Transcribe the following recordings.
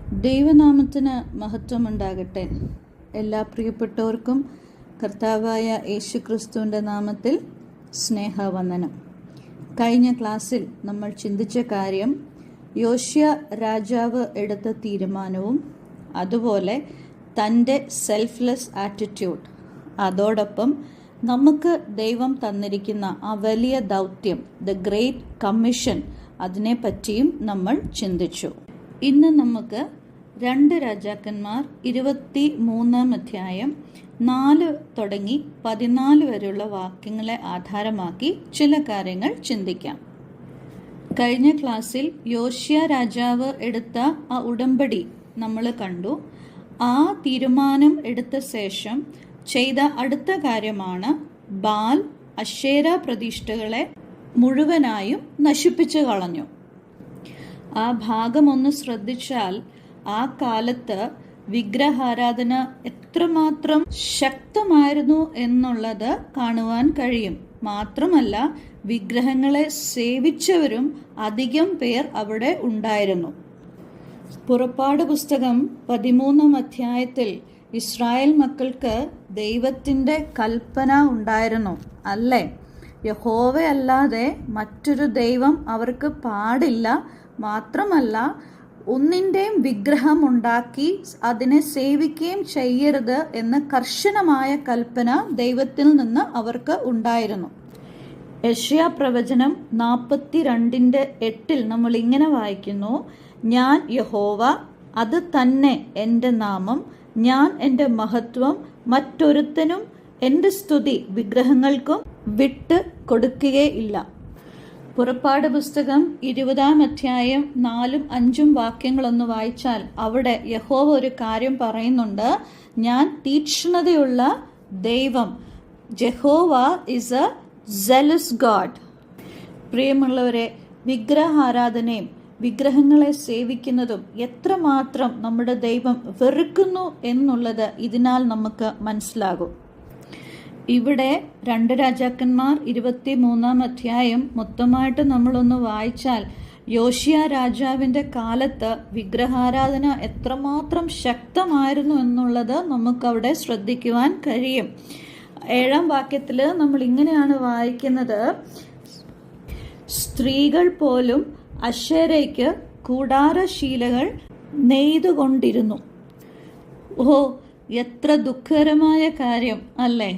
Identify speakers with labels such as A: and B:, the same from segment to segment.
A: ദൈവനാമത്തിന് മഹത്വമുണ്ടാകട്ടെ. എല്ലാ പ്രിയപ്പെട്ടവർക്കും കർത്താവായ യേശുക്രിസ്തുവിൻ്റെ നാമത്തിൽ സ്നേഹവന്ദനം. കഴിഞ്ഞ ക്ലാസ്സിൽ നമ്മൾ ചിന്തിച്ച കാര്യം യോശിയ രാജാവ് എടുത്ത തീരുമാനവും അതുപോലെ തൻ്റെ സെൽഫ്ലെസ് ആറ്റിറ്റ്യൂഡ്, അതോടൊപ്പം നമുക്ക് ദൈവം തന്നിരിക്കുന്ന ആ വലിയ ദൗത്യം, ദ ഗ്രേറ്റ് കമ്മീഷൻ, അതിനെപ്പറ്റിയും നമ്മൾ ചിന്തിച്ചു. ഇന്ന് നമുക്ക് 2 രാജാക്കന്മാർ 23 അധ്യായം 4 തുടങ്ങി 14 വരെയുള്ള വാക്യങ്ങളെ ആധാരമാക്കി ചില കാര്യങ്ങൾ ചിന്തിക്കാം. കഴിഞ്ഞ ക്ലാസ്സിൽ യോശിയ രാജാവ് എടുത്ത ആ ഉടമ്പടി നമ്മൾ കണ്ടു. ആ തീരുമാനം എടുത്ത ശേഷം ചെയ്ത അടുത്ത കാര്യമാണ് ബാൽ അശേര പ്രതിഷ്ഠകളെ മുഴുവനായും നശിപ്പിച്ചു കളഞ്ഞു. ആ ഭാഗം ഒന്ന് ശ്രദ്ധിച്ചാൽ ആ കാലത്ത് വിഗ്രഹാരാധന എത്രമാത്രം ശക്തമായിരുന്നു എന്നുള്ളത് കാണുവാൻ കഴിയും. മാത്രമല്ല, വിഗ്രഹങ്ങളെ സേവിച്ചവരും അധികം പേർ അവിടെ ഉണ്ടായിരുന്നു. പുറപ്പാട് പുസ്തകം 13 അധ്യായത്തിൽ ഇസ്രായേൽ മക്കൾക്ക് ദൈവത്തിൻ്റെ കൽപ്പന ഉണ്ടായിരുന്നു, അല്ലേ? യഹോവയല്ലാതെ മറ്റൊരു ദൈവം അവർക്ക് പാടില്ല. മാത്രമല്ല, ഒന്നിൻ്റെയും വിഗ്രഹം ഉണ്ടാക്കി അതിനെ സേവിക്കുകയും ചെയ്യരുത് എന്ന കർശനമായ കൽപ്പന ദൈവത്തിൽ നിന്ന് അവർക്ക് ഉണ്ടായിരുന്നു. യെശയ്യാ പ്രവചനം 42:8 നമ്മൾ ഇങ്ങനെ വായിക്കുന്നു: ഞാൻ യഹോവ, അത് തന്നെ എൻ്റെ നാമം, ഞാൻ എൻ്റെ മഹത്വം മറ്റൊരുത്തനും എൻ്റെ സ്തുതി വിഗ്രഹങ്ങൾക്കും വിട്ട് കൊടുക്കുകയില്ല. പുറപ്പാട് പുസ്തകം 20 അധ്യായം 4-5 വാക്യങ്ങളൊന്ന് വായിച്ചാൽ അവിടെ യഹോവ ഒരു കാര്യം പറയുന്നുണ്ട്: ഞാൻ തീക്ഷ്ണതയുള്ള ദൈവം, Jehovah is A jealous God. പ്രിയമുള്ളവരെ, വിഗ്രഹാരാധനയും വിഗ്രഹങ്ങളെ സേവിക്കുന്നതും എത്രമാത്രം നമ്മുടെ ദൈവം വെറുക്കുന്നു എന്നുള്ളത് ഇതിനാൽ നമുക്ക് മനസ്സിലാകും. ഇവിടെ 2 രാജാക്കന്മാർ 23 അധ്യായം മൊത്തമായിട്ട് നമ്മളൊന്ന് വായിച്ചാൽ യോശിയ രാജാവിൻ്റെ കാലത്ത് വിഗ്രഹാരാധന എത്രമാത്രം ശക്തമായിരുന്നു എന്നുള്ളത് നമുക്കവിടെ ശ്രദ്ധിക്കുവാൻ കഴിയും. 7 വാക്യത്തിൽ നമ്മൾ ഇങ്ങനെയാണ് വായിക്കുന്നത്: സ്ത്രീകൾ പോലും അശേരയ്ക്ക് കൂടാരശീലകൾ നെയ്തുകൊണ്ടിരുന്നു. ഓ, എത്ര ദുഃഖകരമായ കാര്യം, അല്ലേ?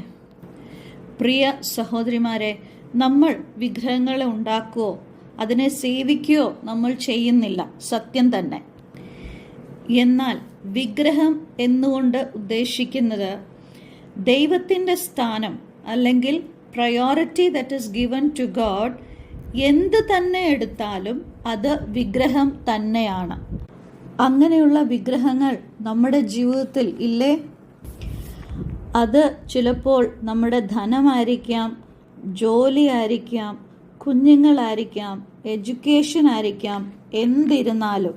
A: പ്രിയ സഹോദരിമാരെ, നമ്മൾ വിഗ്രഹങ്ങളെ ഉണ്ടാക്കുകയോ അതിനെ സേവിക്കുകയോ നമ്മൾ ചെയ്യുന്നില്ല, സത്യം തന്നെ. എന്നാൽ വിഗ്രഹം എന്നുകൊണ്ട് ഉദ്ദേശിക്കുന്നത് ദൈവത്തിൻ്റെ സ്ഥാനം, അല്ലെങ്കിൽ priority that is given to God. എന്ത് തന്നെ എടുത്താലും അത് വിഗ്രഹം തന്നെയാണ്. അങ്ങനെയുള്ള വിഗ്രഹങ്ങൾ നമ്മുടെ ജീവിതത്തിൽ ഇല്ലേ? അത് ചിലപ്പോൾ നമ്മുടെ ധനമായിരിക്കാം, ജോലിയായിരിക്കാം, കുഞ്ഞുങ്ങളായിരിക്കാം, എഡ്യൂക്കേഷൻ ആയിരിക്കാം. എന്തിരുന്നാലും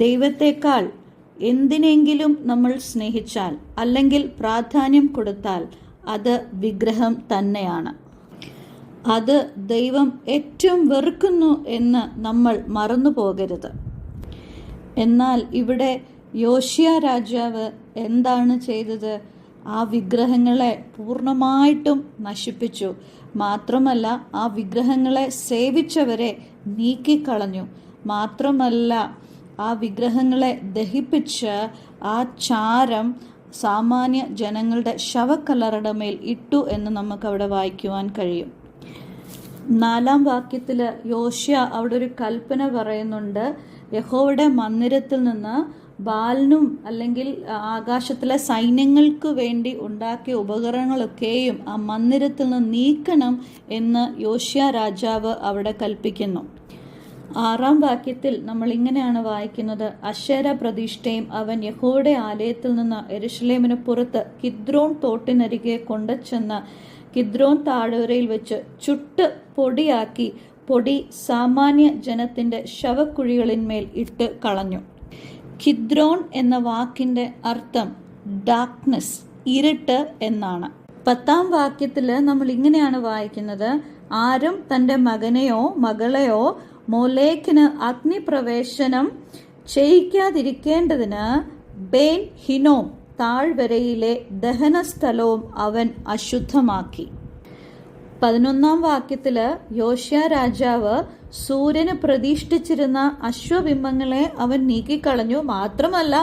A: ദൈവത്തെക്കാൾ എന്തിനെങ്കിലും നമ്മൾ സ്നേഹിച്ചാൽ അല്ലെങ്കിൽ പ്രാധാന്യം കൊടുത്താൽ അത് വിഗ്രഹം തന്നെയാണ്. അത് ദൈവം ഏറ്റവും വെറുക്കുന്നു എന്ന് നമ്മൾ മറന്നു പോകരുത്. എന്നാൽ ഇവിടെ യോശിയ രാജാവ് എന്താണ് ചെയ്തത്? ആ വിഗ്രഹങ്ങളെ പൂർണ്ണമായിട്ടും നശിപ്പിച്ചു. മാത്രമല്ല, ആ വിഗ്രഹങ്ങളെ സേവിച്ചവരെ നീക്കിക്കളഞ്ഞു. മാത്രമല്ല, ആ വിഗ്രഹങ്ങളെ ദഹിപ്പിച്ച് ആ ചാരം സാമാന്യ ജനങ്ങളുടെ ശവക്കല്ലറയുടെ മേൽ ഇട്ടു എന്ന് നമുക്കവിടെ വായിക്കുവാൻ കഴിയും. 4 വാക്യത്തിൽ യോശിയ അവിടെ ഒരു കൽപ്പന പറയുന്നുണ്ട്: യഹോവയുടെ മന്ദിരത്തിൽ നിന്ന് ബാലിനും അല്ലെങ്കിൽ ആകാശത്തിലെ സൈന്യങ്ങൾക്ക് വേണ്ടി ഉണ്ടാക്കിയ ഉപകരണങ്ങളൊക്കെയും ആ മന്ദിരത്തിൽ നിന്ന് നീക്കണം എന്ന് യോശിയ രാജാവ് അവിടെ കൽപ്പിക്കുന്നു. 6 വാക്യത്തിൽ നമ്മൾ ഇങ്ങനെയാണ് വായിക്കുന്നത്: അശേര പ്രതിഷ്ഠയും അവൻ യഹോവയുടെ ആലയത്തിൽ നിന്ന് യെരൂശലേമിന് പുറത്ത് കിദ്രോൻ തോട്ടിനരികെ കൊണ്ടുചെന്ന് കിദ്രോൻ താഴ്വരയിൽ വെച്ച് ചുട്ട് പൊടിയാക്കി പൊടി സാമാന്യ ജനത്തിൻ്റെ ശവക്കുഴികളിന്മേൽ ഇട്ട് കളഞ്ഞു. കിദ്രോൻ എന്ന വാക്കിൻ്റെ അർത്ഥം ഡാർക്ക്നെസ്, ഇരുട്ട് എന്നാണ്. 10 വാക്യത്തിൽ നമ്മൾ ഇങ്ങനെയാണ് വായിക്കുന്നത്: ആരും തൻ്റെ മകനെയോ മകളെയോ മോലേക്കിന് അഗ്നിപ്രവേശനം ചെയ്യിക്കാതിരിക്കേണ്ടതിന് ബേൻ ഹിനോം താഴ്വരയിലെ ദഹനസ്ഥലവും അവൻ അശുദ്ധമാക്കി. 11-ാം വാക്യത്തില് യോശിയ രാജാവ് സൂര്യന് പ്രതിഷ്ഠിച്ചിരുന്ന അശ്വബിംബങ്ങളെ അവൻ നീക്കിക്കളഞ്ഞു. മാത്രമല്ല,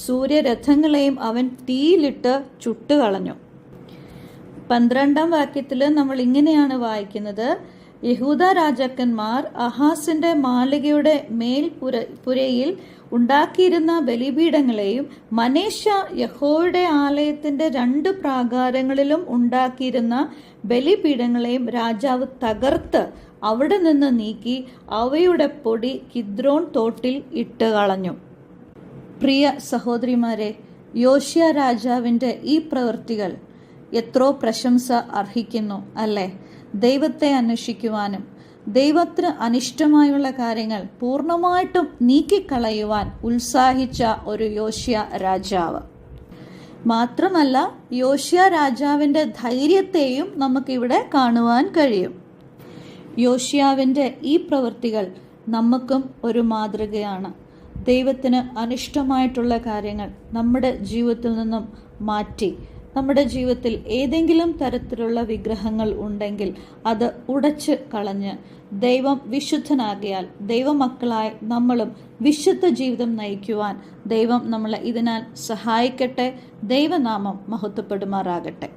A: സൂര്യരഥങ്ങളെയും അവൻ തീയിലിട്ട് ചുട്ടുകളഞ്ഞു. 12-ാം വാക്യത്തില് നമ്മൾ ഇങ്ങനെയാണ് വായിക്കുന്നത്: യഹൂദ രാജാക്കന്മാർ അഹാസിന്റെ മാളികയുടെ മേൽപുരയിൽ ഉണ്ടാക്കിയിരുന്ന ബലിപീഠങ്ങളെയും മനേശ യഹോവയുടെ ആലയത്തിന്റെ 2 പ്രാകാരങ്ങളിലും ഉണ്ടാക്കിയിരുന്ന ബലിപീഠങ്ങളെയും രാജാവ് തകർത്ത് അവിടെ നിന്ന് നീക്കി അവയുടെ പൊടി കിദ്രോൺ തോട്ടിൽ ഇട്ട് കളഞ്ഞു. പ്രിയ സഹോദരിമാരെ, യോശിയ രാജാവിന്റെ ഈ പ്രവൃത്തികൾ എത്രയോ പ്രശംസ അർഹിക്കുന്നു അല്ലേ? ദൈവത്തെ അന്വേഷിക്കുവാനും ദൈവത്തിന് അനിഷ്ടമായുള്ള കാര്യങ്ങൾ പൂർണ്ണമായിട്ടും നീക്കിക്കളയുവാൻ ഉത്സാഹിച്ച ഒരു യോശിയ രാജാവ്. മാത്രമല്ല, യോശിയ രാജാവിന്റെ ധൈര്യത്തെയും നമുക്കിവിടെ കാണുവാൻ കഴിയും. യോശിയാവിന്റെ ഈ പ്രവൃത്തികൾ നമുക്കും ഒരു മാതൃകയാണ്. ദൈവത്തിന് അനിഷ്ടമായിട്ടുള്ള കാര്യങ്ങൾ നമ്മുടെ ജീവിതത്തിൽ നിന്നും മാറ്റി, നമ്മുടെ ജീവിതത്തിൽ ഏതെങ്കിലും തരത്തിലുള്ള വിഗ്രഹങ്ങൾ ഉണ്ടെങ്കിൽ അത് ഉടച്ച് കളഞ്ഞ് ദൈവം വിശുദ്ധനാകിയാൽ ദൈവമക്കളായി നമ്മളും വിശുദ്ധ ജീവിതം നയിക്കുവാൻ ദൈവം നമ്മളെ ഇതിനാൽ സഹായിക്കട്ടെ. ദൈവനാമം മഹത്വപ്പെടുമാറാകട്ടെ.